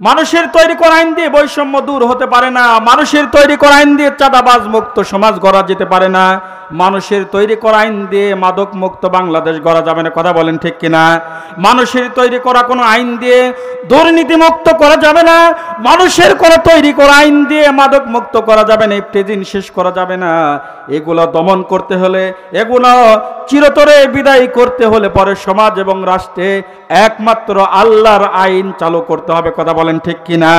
মানুষের তৈরি করা আইন দিয়ে বৈষম্য দূর হতে পারে না। মানুষের তৈরি করা আইন দিয়ে চাঁদাবাজ মুক্ত সমাজ গড়া যেতে পারে না। মানুষের তৈরি করা আইন দিয়ে মাদক মুক্ত বাংলাদেশ গড়া যাবে না। কথা বলেন ঠিক কিনা? মানুষের তৈরি করা কোনো আইন দিয়ে দুর্নীতি মুক্ত করা যাবে না। মানুষের কোনো তৈরি করা আইন দিয়ে মাদক মুক্ত করা যাবে না, ইফতেজিন শেষ করা যাবে না। এগুলো দমন করতে হলে, এগুলো চিরতরে বিদায় করতে হলে পরে সমাজ এবং রাষ্ট্রে একমাত্র আল্লাহর আইন চালু করতে হবে। কথা বলেন ঠিক কিনা?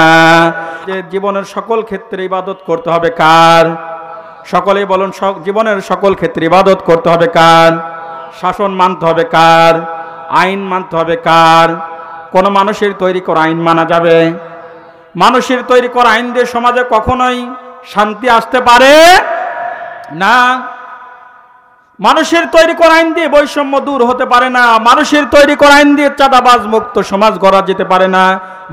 যে জীবনের সকল ক্ষেত্রে ইবাদত করতে হবে কার? সকলেই বলুন, জীবনের সকল ক্ষেত্রে ইবাদত করতে হবে কার? শাসন মানতে হবে কার? আইন মানতে হবে কার? কোন মানুষের তৈরি করা আইন মানা যাবে? মানুষের তৈরি করা আইন দিয়ে সমাজে কখনোই শান্তি আসতে পারে না। মানুষের তৈরি করা আইন দিয়ে বৈষম্য দূর হতে পারে না। মানুষের তৈরি করা আইন দিয়ে চাঁদাবাজ মুক্ত সমাজ গড়া যেতে পারে না।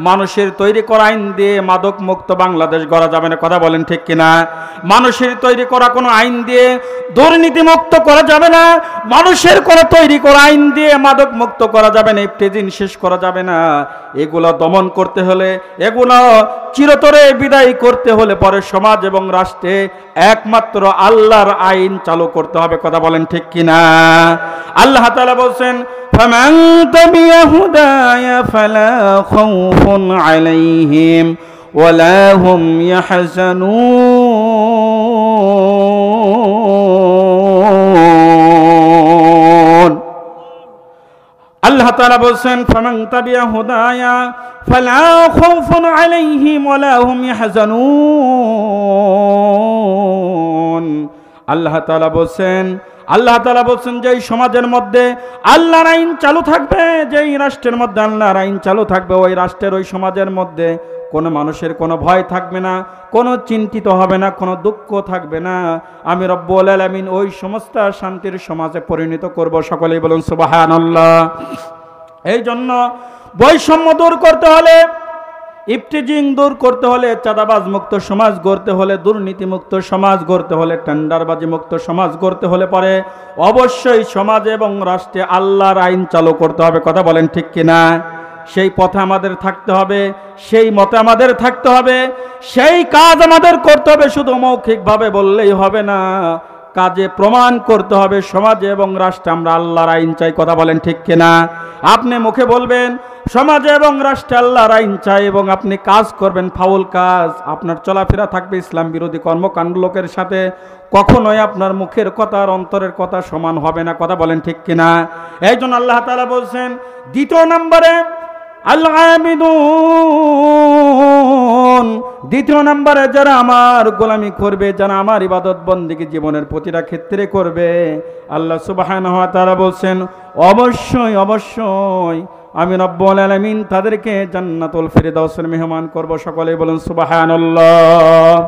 মানুষের তৈরি করা আইন দিয়ে মাদক মুক্ত বাংলাদেশ গড়া যাবে না। কথা বলেন ঠিক কিনা? মানুষের তৈরি করা কোনো আইন দিয়ে দুর্নীতি মুক্ত করা যাবে না। মানুষের কোনো তৈরি করা আইন দিয়ে মাদক মুক্ত করা যাবে না, ইফতেজিন শেষ করা যাবে না। এগুলো দমন করতে হলে, এগুলো চিরতরে বিদায় করতে হলে পরে সমাজ এবং রাষ্ট্রে একমাত্র আল্লাহর আইন চালু করতে হবে। কথা বলেন ঠিক কিনা? আল্লাহ তাআলা বলছেন, ফামান তাবিআ হুদায়া ফালা খাউফুন আলাইহিম ওয়ালা হুম ইয়াহজানুন। আল্লাহ তাআলা বলছেন, ফামান তাবিআ হুদায়া ফালা খাউফুন আলাইহিম ওয়ালা হুম ইয়াহজানুন। আল্লাহ তাআলা বলছেন যেই সমাজের মধ্যে আল্লাহর আইন চালু থাকবে, যেই রাষ্ট্রের মধ্যে আল্লাহর আইন চালু থাকবে, ওই রাষ্ট্রের ওই সমাজের মধ্যে কোনো মানুষের কোনো ভয় থাকবে না, কোনো চিন্তিত হবে না, কোনো দুঃখ থাকবে না। আমি রব্বুল আলামিন ওই সমস্ত শান্তির সমাজে পরিণত করব। সকলেই বলুন সুবহানাল্লাহ। এই জন্য বৈষম্য দূর করতে হলে, ইফতেজিং দূর করতে হলে, চাঁদাবাজ মুক্ত সমাজ গড়তে হলে, দুর্নীতি মুক্ত সমাজ গড়তে হলে, টেন্ডারবাজি মুক্ত সমাজ গড়তে হলে পরে অবশ্যই সমাজে এবং রাষ্ট্রে আল্লাহর আইন চালু করতে হবে। কথা বলেন ঠিক কিনা? সেই পথে আমাদের থাকতে হবে, সেই মতে আমাদের থাকতে হবে, সেই কাজ আমাদের করতে হবে। শুধু মৌখিকভাবে বললেই হবে না, কাজে প্রমাণ করতে হবে সমাজে এবং রাষ্ট্রে আমরা আল্লাহর আইন চাই। কথা বলেন ঠিক কিনা? আপনি মুখে বলবেন সমাজে এবং রাষ্ট্রে আল্লাহর আইন চাই এবং আপনি কাজ করবেন ফাউল কাজ, আপনার চলাফেরা থাকবে ইসলাম বিরোধী কর্মকাণ্ড লোকের সাথে, কখনোই আপনার মুখের কথা আর অন্তরের কথা সমান হবে না। কথা বলেন ঠিক কিনা? এই জন্য আল্লাহ তাআলা বলছেন দ্বিতীয় নম্বরে আল-আবিদুন, দ্বিতীয় নম্বরে যারা আমার গোলামি করবে, যারা আমার ইবাদত বন্দেগী জীবনের প্রতিটা ক্ষেত্রে করবে, আল্লাহ সুবহানাহু ওয়া তাআলা বলছেন অবশ্যই অবশ্যই আমি রব্বুল আলামিন তাদেরকে জান্নাতুল ফিরদাউসের মেহমান করব। সকলেই বলুন সুবহানাল্লাহ।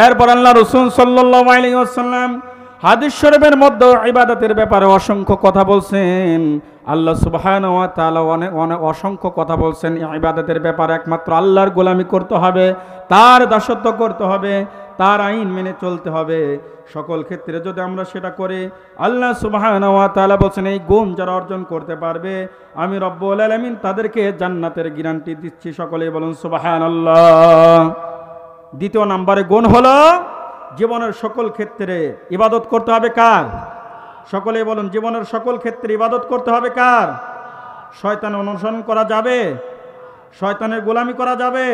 এরপর আল্লাহ রাসূল সাল্লাল্লাহু আলাইহি ওয়াসাল্লাম হাদিস শরীফের মধ্যে ইবাদতের ব্যাপারে অসংখ্য কথা বলছেন। আল্লাহ সুবহানাহু ওয়া তাআলা অনেক অসংখ্য কথা বলছেন ইবাদতের ব্যাপারে। একমাত্র আল্লাহর গোলামি করতে হবে, তার দাসত্ব করতে হবে, তার আইন মেনে চলতে হবে। সকল ক্ষেত্রে যদি আমরা সেটা করি, আল্লাহ সুবহানাহু ওয়া তাআলা বলেন এই গুণ যারা অর্জন করতে পারবে আমি রব্বুল আলামিন তাদেরকে জান্নাতের গ্যারান্টি দিচ্ছি। সকলেই বলুন সুবহানাল্লাহ। দ্বিতীয় নম্বরে গুণ হলো জীবনের সকল ক্ষেত্রে ইবাদত করতে হবে কার? সকলেই বলুন জীবনের সকল ক্ষেত্রে ইবাদত করতে হবে কার? শয়তানের অনুসরণ করা যাবে? শয়তানের গোলামি করা যাবে?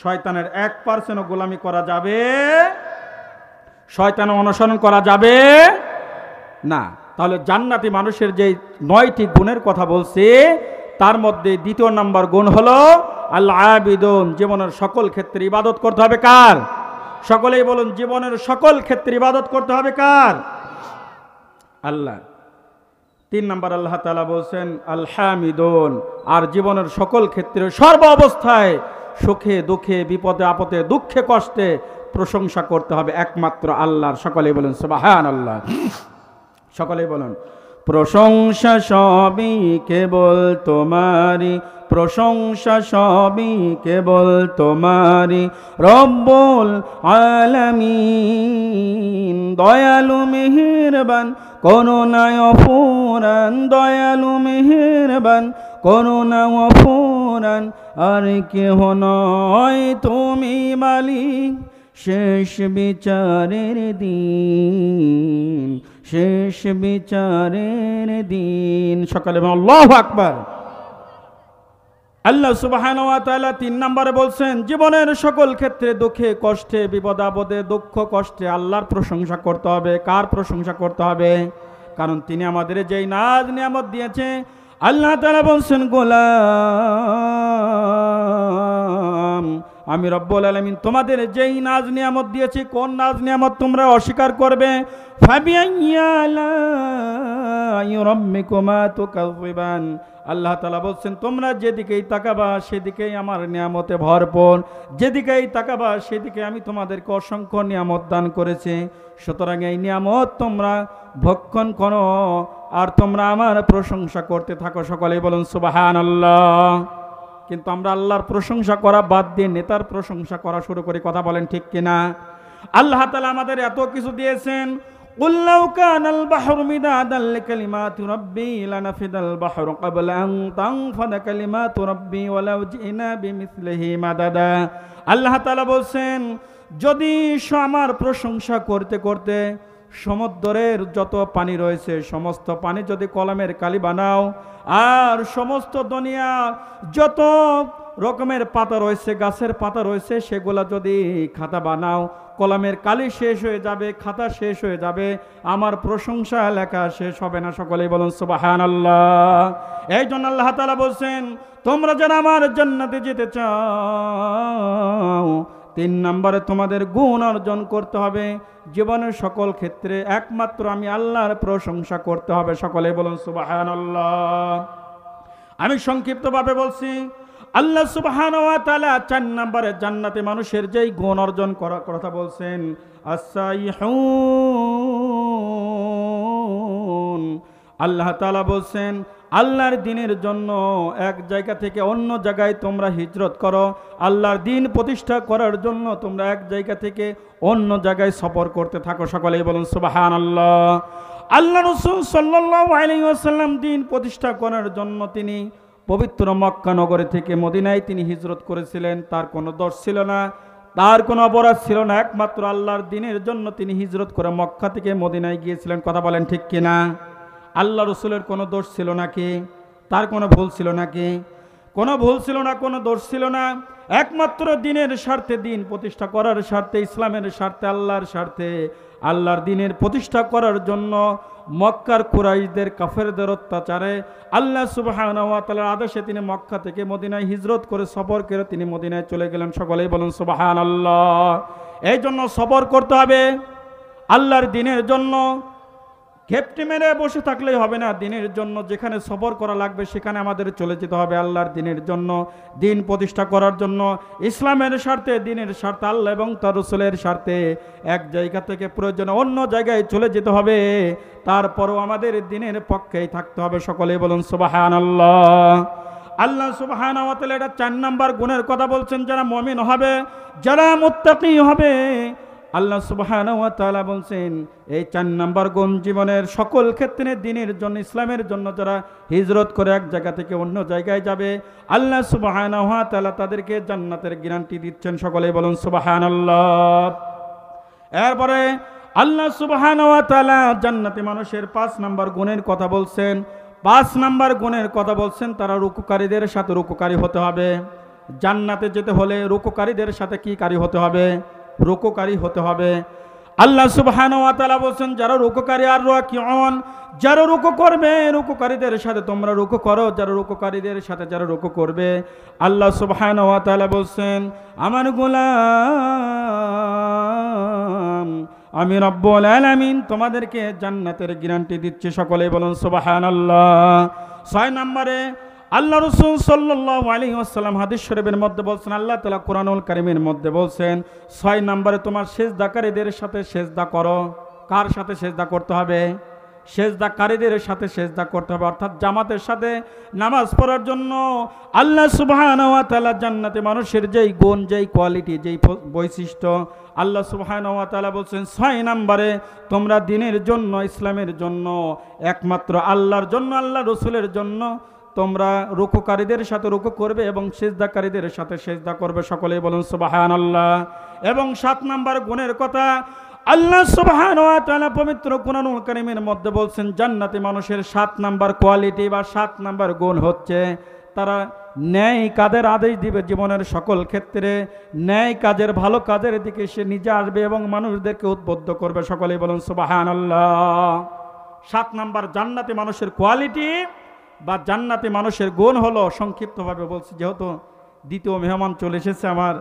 শয়তানের 1% গোলামি করা যাবে? শয়তানের অনুসরণ করা যাবে না। তাহলে জান্নাতি মানুষের যে 9টি গুণের কথা বলছে তার মধ্যে দ্বিতীয় নাম্বার গুণ হলো আল-আবিদুন, জীবনের সকল ক্ষেত্রে ইবাদত করতে হবে কার? সকলেই বলুন জীবনের সকল ক্ষেত্রে ইবাদত করতে হবে কার? আল্লাহ। 3 নম্বর আল্লাহ তাআলা বলছেন আল হামিদুন, আর জীবনের সকল ক্ষেত্রে সর্ব অবস্থায় সুখে দুঃখে বিপদে আপদে দুঃখে কষ্টে প্রশংসা করতে হবে একমাত্র আল্লাহর। সকলেই বলেন সুবহানাল্লাহ। সকলেই বলুন প্রশংসা সবই কেবল তোমারই, প্রশংসা সবই কেবল তোমারই রব্বুল আলামিন। দয়ালু মেহেরবান করুণায় অফুরান, দয়ালু মেহেরবান করুণা অফুরান কোরআন আর কেহ নয় তুমি মালিক শেষ বিচারের দিন, শেষ বিচারের দিন। সকালে আল্লাহু আকবার। আল্লাহ সুবহানাহু ওয়া তাআলা 3 নম্বরে বলছেন জীবনের সকল ক্ষেত্রে দুঃখে কষ্টে বিপদে আপদে দুঃখ কষ্টে আল্লাহর প্রশংসা করতে হবে। কার প্রশংসা করতে হবে? কারণ তিনি আমাদের যেই নাজ নিয়ামত দিয়েছে, আল্লাহ তাআলা বলছেন গোলাম আমি রব্বুল আলামিন তোমাদের যেই নাজ নিয়ামত দিয়েছি, কোন নাজ নিয়ামত তোমরা অস্বীকার করবে? আল্লাহ তাআলা বলছেন তোমরা যেদিকেই তাকাবা সেদিকেই আমার নিয়ামতে ভরপুর, যেদিকেই তাকাবা সেদিকে আমি তোমাদেরকে অসংখ্য নিয়ামত দান করেছি। সুতরাং এই নিয়ামত তোমরা ভক্ষণ করো আর তোমরা আমার প্রশংসা করতে থাকো। সকলেই বলুন সুবহানাল্লাহ। কিন্তু আমরা আল্লাহর প্রশংসা করা বাদ দিয়ে নেতার প্রশংসা করা শুরু করি। কথা বলেন ঠিক কিনা? আল্লাহ তাআলা আমাদের এত কিছু দিয়েছেন। قُلْ لَوْ كَانَ الْبَحْرُ مِدَادًا لِكَلِمَاتِ رَبِّي لَنَفِدَ الْبَحْرُ قَبْلَ أَن تَنفَدَ كَلِمَاتُ رَبِّي وَلَوْ جِئْنَا بِمِثْلِهِ مَدَدًا। আল্লাহ তাআলা বলছেন যদি আমার প্রশংসা করতে করতে সমুদ্রের যত পানি রয়েছে সমস্ত পানি যদি কলমের কালি বানাও, আর সমস্ত দুনিয়া যত রকমের পাতা রয়েছে গাছের পাতা রয়েছে সেগুলা যদি খাতা বানাও, কলমের কালি শেষ হয়ে যাবে, খাতা শেষ হয়ে যাবে, আমার প্রশংসা লেখা শেষ হবে না। সকলেই বলুন সুবহানাল্লাহ। এই জন্য আল্লাহ তাআলা বলছেন তোমরা যারা আমার জান্নাতে যেতে চাও 3 নম্বরে তোমাদের গুণ অর্জন করতে হবে। জীবনের সকল ক্ষেত্রে একমাত্র আমি আল্লাহর প্রশংসা করতে হবে। সকলেই বলুন সুবহানাল্লাহ। আমি সংক্ষিপ্তভাবে বলছি, আল্লাহ সুবহানাহু ওয়া তাআলা 4 নম্বরে জান্নাতে মানুষের যেই গুণ অর্জন করার কথা বলছেন, আস-সাইহুন। আল্লাহ তাআলা বলছেন আল্লাহর দ্বীনের জন্য এক জায়গা থেকে অন্য জায়গায় তোমরা হিজরত করো। আল্লাহর দ্বীন প্রতিষ্ঠা করার জন্য তোমরা এক জায়গা থেকে অন্য জায়গায় সফর করতে থাকো। সকলেই বলুন সুবহানাল্লাহ। আল্লাহ রাসূল সাল্লাল্লাহু আলাইহি ওয়াসাল্লাম দ্বীন প্রতিষ্ঠা করার জন্য তিনি পবিত্র মক্কা নগরে থেকে মদিনায় তিনি হিজরত করেছিলেন। তার কোনো দোষ ছিল না, তার কোনো অপরাধ ছিল না, একমাত্র আল্লাহর দ্বীনের জন্য তিনি হিজরত করে মক্কা থেকে মদিনায় গিয়েছিলেন। কথা বলেন ঠিক কিনা? আল্লাহ রসুলের কোনো দোষ ছিল নাকি? তার কোনো ভুল ছিল নাকি? কোনো ভুল ছিল না, কোনো দোষ ছিল না। একমাত্র দ্বীনের স্বার্থে, দ্বীন প্রতিষ্ঠা করার স্বার্থে, ইসলামের স্বার্থে, আল্লাহর স্বার্থে, আল্লাহর দ্বীনের প্রতিষ্ঠা করার জন্য মক্কার কুরাইশদের কাফেরদের অত্যাচারে আল্লাহ সুবহানাহু ওয়া তাআলার আদেশে তিনি মক্কা থেকে মদিনায় হিজরত করে সফর করে তিনি মদিনায় চলে গেলেন। সকলেই বলুন সুবহানাল্লাহ। এই জন্য সফর করতে হবে আল্লাহর দ্বীনের জন্য। খেপটি মেরে বসে থাকলেই হবে না, দ্বীনের জন্য যেখানে সফর করা লাগবে সেখানে আমাদের চলে যেতে হবে আল্লাহর দ্বীনের জন্য, দ্বীন প্রতিষ্ঠা করার জন্য, ইসলামের স্বার্থে, দ্বীনের স্বার্থে, আল্লাহ এবং তার রাসূলের স্বার্থে এক জায়গা থেকে প্রয়োজনে অন্য জায়গায় চলে যেতে হবে। তারপরও আমাদের দ্বীনের পক্ষেই থাকতে হবে। সকলেই বলুন সুবহানাল্লাহ। আল্লাহ সুবহানাহু ওয়া তাআলা এটা 4 নম্বর গুণের কথা বলছেন, যারা মুমিন হবে, যারা মুত্তাকি হবে। আল্লাহ সুবহানাহু ওয়া তাআলা বলছেন এই 4 নম্বর গুণ জীবনের সকল ক্ষেত্রে দ্বীনের জন্য, ইসলামের জন্য যারা হিজরত করে এক জায়গা থেকে অন্য জায়গায় যাবে, আল্লাহ সুবহানাহু ওয়া তাআলা তাদেরকে জান্নাতের গ্যারান্টি দিচ্ছেন। সকলেই বলুন সুবহানাল্লাহ। এরপরে আল্লাহ সুবহানাহু ওয়া তাআলা জান্নাতি মানুষের 5 নম্বর গুণের কথা বলছেন। 5 নম্বর গুণের কথা বলছেন তারা রুকুকারীদের সাথে রুকুকারী হতে হবে। জান্নাতে যেতে হলে রুকুকারীদের সাথে কি কারী হতে হবে? রুকুকারী হতে হবে। আল্লাহ সুবহানাহু ওয়া তাআলা বলেন যারা রুকুকারী আর রাকিউন, যারা রুকু করবে রুকুকারীদের সাথে তোমরা রুকু করো, যারা রুকুকারীদের সাথে যারা রুকু করবে। আল্লাহ সুবহানাহু ওয়া তাআলা বলেন আমার গোলাম আমি রব্বুল আলামিন তোমাদেরকে জান্নাতের গ্যারান্টি দিচ্ছি। সকলেই বলুন সুবহানাল্লাহ। 6 নম্বরে আল্লাহ রাসূল সাল্লাল্লাহু আলাইহি ওয়াসাল্লাম হাদিস শরীফের মধ্যে বলছেন, আল্লাহ তাআলা কোরআনুল কারীমের মধ্যে বলছেন 6 নম্বরে তোমার সিজদাকারীদের সাথে সিজদা করো। কার সাথে সিজদা করতে হবে? সিজদাকারীদের সাথে সিজদা করতে হবে, অর্থাৎ জামাতের সাথে নামাজ পড়ার জন্য আল্লাহ সুবহানাহু ওয়া তাআলা জান্নাতে মানুষের যেই গুণ, যেই কোয়ালিটি, যেই বৈশিষ্ট্য আল্লাহ সুবহানাহু ওয়া তাআলা বলছেন 6 নম্বরে তোমরা দ্বীনের জন্য, ইসলামের জন্য, একমাত্র আল্লাহর জন্য, আল্লাহ রাসূলের জন্য তোমরা রুকুকারীদের সাথে রুকু করবে এবং সিজদাকারীদের সাথে সিজদা করবে। সকলেই বলুন সুবহানাল্লাহ। এবং 7 নাম্বার গুণের কথা আল্লাহ সুবহানাহু ওয়া তাআলা পবিত্র কুরআনুল কারীমের মধ্যে বলছেন, জান্নাতি মানুষের 7 নাম্বার কোয়ালিটি বা 7 নাম্বার গুণ হচ্ছে তারা ন্যায় কাজের আদেশ দিবে। জীবনের সকল ক্ষেত্রে ন্যায় কাজের, ভালো কাজের দিকে সে নিজে আসবে এবং মানুষদেরকে উদ্বুদ্ধ করবে। সকলেই বলুন সুবহানাল্লাহ। 7 নাম্বার জান্নাতি মানুষের কোয়ালিটি বা জান্নাতি মানুষের গুণ হলো, সংক্ষিপ্তভাবে বলছি যেহেতু দ্বিতীয় মেহমান চলে এসেছে, আমার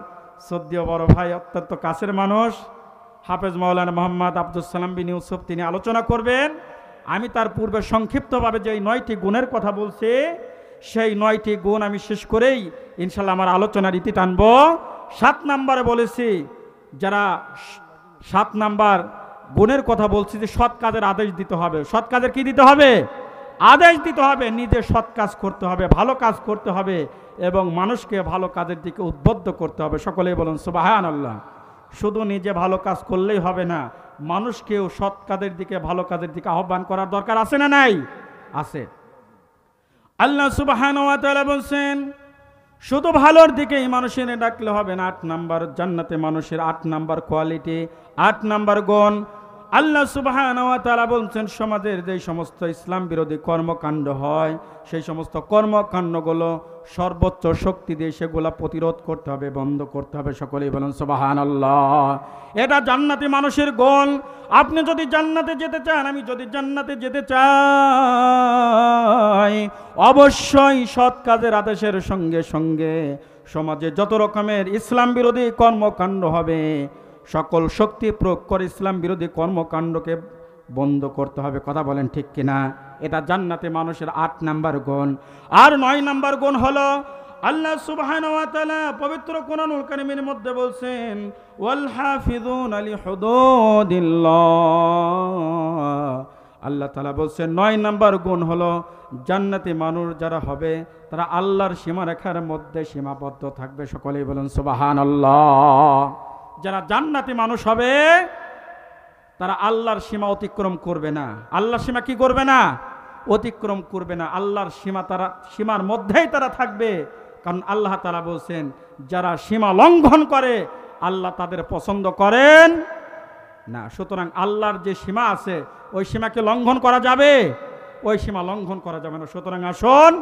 শ্রদ্ধেয় বড় ভাই, অত্যন্ত কাছের মানুষ, হাফেজ মাওলানা মোহাম্মদ আব্দুল সালাম বিন ইউসুফ, তিনি আলোচনা করবেন। আমি তার পূর্বে সংক্ষিপ্তভাবে যে 9টি গুণের কথা বলছি, সেই 9টি গুণ আমি শেষ করেই ইনশাল্লাহ আমার আলোচনার ইতি টানব। 7 নাম্বারে বলেছি, যারা 7 নাম্বার গুণের কথা বলছি যে সৎ কাজের আদেশ দিতে হবে। সৎ কাজের কি দিতে হবে? আদেশ দিতে হবে। নিজে সৎ কাজ করতে হবে, ভালো কাজ করতে হবে এবং মানুষকে ভালো কাজের দিকে উদ্বুদ্ধ করতে হবে। সকলেই বলুন সুবহানাল্লাহ। শুধু নিজে ভালো কাজ করলেই হবে না, মানুষকেও সৎ কাজের দিকে, ভালো কাজের দিকে আহ্বান করার দরকার আছে না নাই? আছে। আল্লাহ সুবহানাহু ওয়া তাআলা বলছেন, শুধু ভালোর দিকেই মানুষের ডাকলে হবে না। 8 নাম্বার জান্নাতে মানুষের 8 নাম্বার কোয়ালিটি, 8 নাম্বার গুণ। আল্লাহ সুবহানাহু ওয়া তাআলা বলছেন, সমাজের যে সমস্ত ইসলাম বিরোধী কর্মকাণ্ড হয়, সেই সমস্ত কর্মকাণ্ডগুলো সর্বোচ্চ শক্তি দিয়ে সেগুলো প্রতিরোধ করতে হবে, বন্ধ করতে হবে। সকলেই বলেন সুবহানাল্লাহ। এটা জান্নাতি মানুষের গুণ। আপনি যদি জান্নাতে যেতে চান, আমি যদি জান্নাতে যেতে চাই, অবশ্যই সৎ কাজের আদেশের সঙ্গে সঙ্গে সমাজে যত রকমের ইসলাম বিরোধী কর্মকাণ্ড হবে, সকল শক্তি প্রয়োগ করে ইসলাম বিরোধী কর্মকাণ্ডকে বন্ধ করতে হবে। কথা বলেন ঠিক কিনা? এটা জান্নাতে মানুষের 8 নাম্বার গুণ। আর 9 নাম্বার গুণ হলো, আল্লাহ সুবহানাহু ওয়া তাআলা পবিত্র কুরআনুল কারীমের মধ্যে বলছেন, ওয়াল হাফিযুনা লিহুদুদিল্লাহ। আল্লাহ তাআলা বলছেন 9 নাম্বার গুণ হলো, জান্নাতি মানুষ যারা হবে তারা আল্লাহর সীমারেখার মধ্যে সীমাবদ্ধ থাকবে। সকলেই বলুন সুবহানাল্লাহ। যারা জান্নাতি মানুষ হবে তারা আল্লাহর সীমা অতিক্রম করবে না। আল্লাহর সীমা কি করবে না? অতিক্রম করবে না। আল্লাহর সীমা, তারা সীমার মধ্যেই তারা থাকবে। কারণ আল্লাহ তাআলা বলছেন, যারা সীমা লঙ্ঘন করে আল্লাহ তাদের পছন্দ করেন না। সুতরাং আল্লাহর যে সীমা আছে, ওই সীমাকে লঙ্ঘন করা যাবে? ওই সীমা লঙ্ঘন করা যাবে না। সুতরাং আসুন